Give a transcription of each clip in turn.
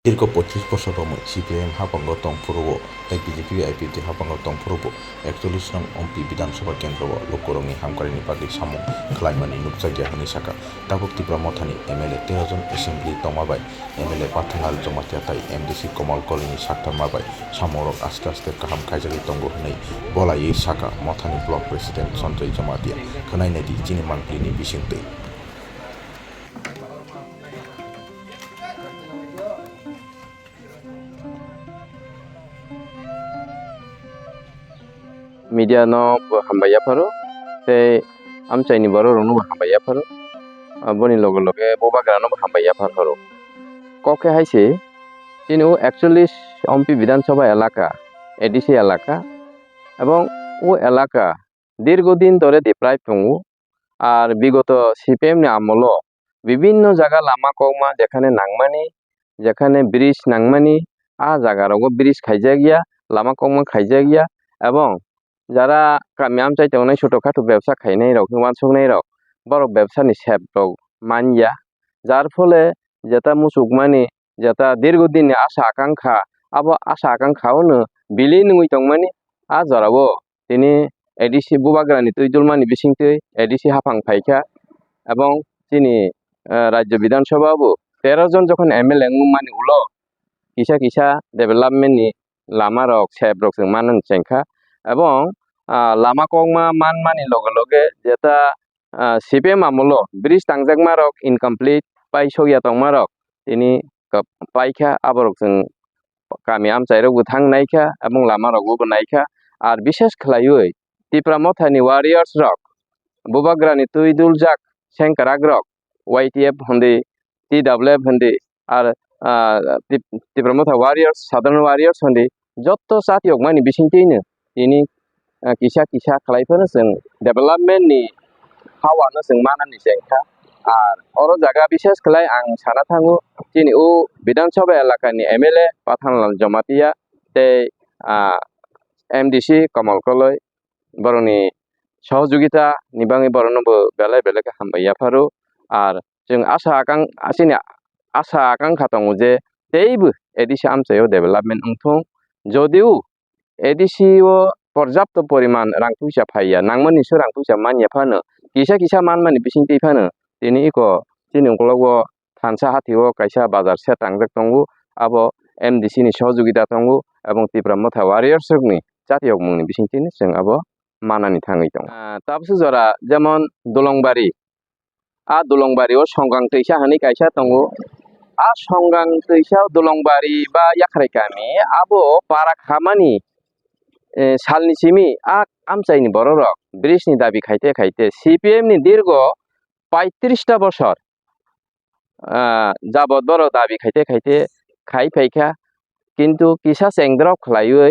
দীর্ঘ 25 বছর সিপিআইএম হাফাঙ্গ তংফুরব তাই বিজেপি আইপিএফটি হাফাঙ্গ তংফুরব 41 নং অম্পি বিধাनसभा केन्द्र लोकरंनि हामखारिनि बागै सामु खलायमानि नुकजागियानि साका दाबक तिब्रा मथानि एमएलए 13 जन एसेम्बली तमाबाय एमएलए पाथानाल जमातियाताय एमडिसि कमल कलिनि साक्तारमाबाय सामरक आस्ते आस्ते गाहाम खायजागि तंगो हनै बलायै साका मथानि ब्लक प्रेसिडेंट सन्जय जमातिया खोनायनायदि चिनि मांक्लिनि बिसिंतै media no hambaya paro te amchaini boro ronu hambaya paro boni logo loge boba grano hambaya paro koke haise তিনি 41 অম্পি বিধানসভা এলাকা এডিসি এলাকা এবং ও এলাকা দীর্ঘদিন ধরে প্রায় পঙ্গু আর বিগত সিপিএম নি আমল বিভিন্ন জায়গা লামা কমা যেখানে নাংমানি যেখানে ব্রিজ নাংমানি আ জায়গারও ব্রিজ খাইজা গিয়া লামা কমা খাইজা গিয়া এবং যারা কামিয়াম চাইতে অনেক ছোটখাটো ব্যবসা খাইনাই রক হিমান সংনাই রক বড় ব্যবসানি সেব রক মানিয়া যার ফলে যেটা মুসুকমানি যেটা দীর্ঘদিন আশা আকাঙ্ক্ষা আবো আশা আকাঙ্ক্ষাও বিলি নই তংমানি আ জরাবো তিনি এডিসি বুবাগ্রানি তুইদুলমানি বিসিংতে এডিসি হাফাং ফাইখা এবং তিনি রাজ্য বিধানসভাবো 13 জন যখন এমএলএ মানি উলো কিসা কিসা ডেভেলপমেন্টনি লামা রক সেব রক जों মানন চেংখা এবং লামা কংমা মান মানি লগে লগে যেটা সিপিএম আমল ব্রিজ তাংজাকমা রক ইনকমপ্লিট পাই সগিয়া তংমা রক তিনি পাইখা আবরক जों কামি আমচাইরক থাং নাইখা এবং লামা রকবো নাইখা আর বিশেষ খলাইই তিপ্রা মথানি ওয়ারিয়ার্স রক বুবাগ্রানি তুইদুল জাক সেংকারাক রক ওয়াইটিএফ হন্দি টিডব্লিউএফ হন্দি আর তিপ্রা মথা ওয়ারিয়ার্স সাধারণ ওয়ারিয়ার্স হন্দি যত সাথিয়ক মানি বিসিংতেইনো তিনি কিসা কিসা खलायफोर जों डेभेलपमेन्टनि हावानो जों मानानि जेंखा আর অরো জায়গা বিশেষ खलाय आं साना थाङो दिनै ও বিধানসভা এলাকাनि एमएलए पाथानलाल जमातिया ते एमडिसि कमल कलय बरनि सहযোগিতা নিবাङै बरनबो बेलाय बेलाय हामबाया फारो আর जों आशा आकांक्षा दङ जे तेइबो एडिसि आमचायाव डेभेलपमेन्ट उंथों যদিও एडिसिओ पर्याप्त परिमाण रां फैसा फाइया नांमोननिसो रां फैसा मानिया फानो किसा किसा मानमानि बिसिंति फानो दिनै इको दिनै उंगलागो थानसा हाथिओ कायसा बाजार से तांजाक दंगु आबो एमडिसि नि सहযোগিতা दंगु এবং तिप्रा मथा वारियार्सनि जातियक मुंनि बिसिंतिनि जों आबो मानानि थाङै दं ताबसो जरा जेमन दलंबारि आ दलंबारिओ संगां दैसा हनै कायसा दंगु आ संगां दैसा दलंबारि बा याखराय गामि आबो पारा खामानि सालनि सिमी आ आमचाइनि बर रक ब्रिजनि दाबि खाइते खाइते सिपिएम नि दीर्घ 35टा बছর जाबत बर दाबि खाइते खाइते खाइ फाइखा किन्तु किसा सेंग्राव खलायै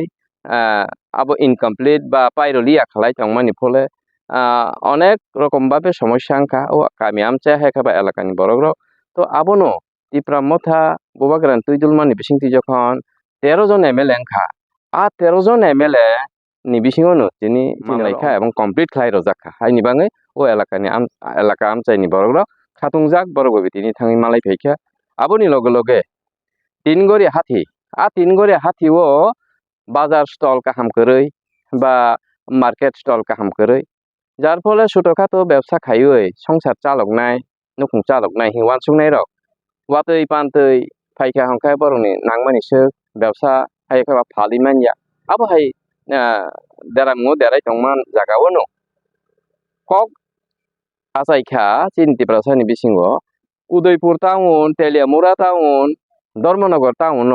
आबो इनकमप्लिट बा पाइरलिया खलाय तंमानि फले अनेक रकम भाबे समस्या आंखा ও কামি আমচা হেকাবা এলাকানি বড়গ্র তো আবনো তিপ্রা মথা বুবাগ্রান তুইদুলমানি বিসিংতি যখন 13 জন এমএলএ আंखा आ 13 জন এমএলএ नि बिसिङावनो दिनै मालायखा এবং কমপ্লিট খাই রজাখা হাইনি বাङै ও এলাকা আমচাইনি বড়গ্র খাতুংজাক বড়গো বিতিনি थाङै मालाय फाइखा आबोनि लगे लगे তিনগড়ি হাতি आ তিনগড়ি হাতিও বাজার স্টল কাহাম কरै বা মার্কেট স্টল কাহাম কरै যার ফলে ছোটখাটো ব্যবসা খাইयै সংসার চালকনাय নুকুं চালকनाय হিওয়ান सुंनाय रक वातै पान्तै फाइखा हंखाय बरनि नांमानिसो ব্যবসা हायखा फालिमानिया आबो हाय देरामो देराय तंमान जागावनो कक आसायखा चिन्ति प्रसानि बिसिङो Udaipur town Teliamura town Dharmanagar town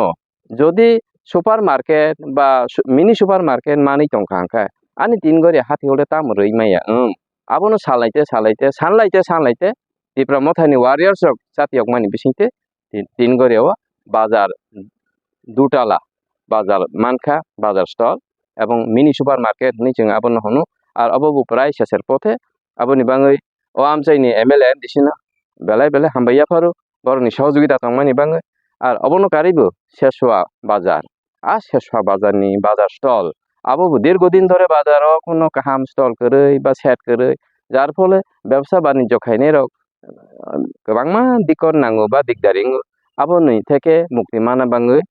যদি সুপার মার্কেট বা মিনি সুপার মার্কেট মানি তংখাंखा आनि তিনগড়ি হাতি হলে তাম রইমায়া আবনো सानलायते तिप्रा मथानि वारियार्स जातियक मानि बिसिंते তিনগড়িও बाजार दुटाला बाजार मानखा बाजार स्टल এবং मिनि सुपार मार्केट नि जों आबनो हनो आर अबो प्राय सेसेर पथे आबोनि बाङै ও আমচাইनि एमएलए दिसिना बेलाय बेलाय हामबाया फारो बरनि सहযোগিতা तंमानि बाङै আর অবনো কারিবো শেষওয়া বাজার आ শেষওয়া বাজারনি বাজার স্টল আবো দীর্ঘদিন ধরে বাজারও কোনো কাহাম স্টল কरै বা সেট কरै যার ফলে ব্যবসা বাণিজ্য খাইনাय রক गोबांमा दिक्कत नाङो बा दिगदारिङो aboni theke mukti mana bangui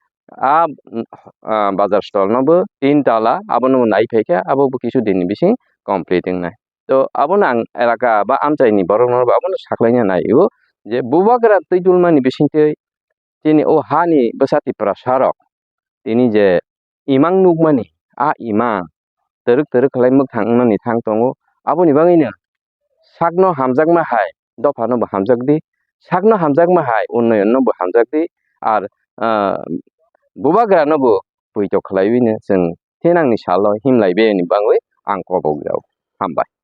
bazar stall no bo 3 tala abono nai pheke abo kisu din bising completing nai to abono ang elaka ba amchai ni borok no abono saklaina nai o je bubagra tuitulmani bisingte tini o hani besati prasarok tini je imang nukmani imang teruk khlaimuk thangmani thangtongo aboni bangino sakno hamjakma hai dofano bo hamjakdi sakno hamjakma hai unnoyon no bo hamjakdi ar bubagra no bo puitok khlaibini जों tenangni salo himlaibeni bangui ang kobok jau hambai.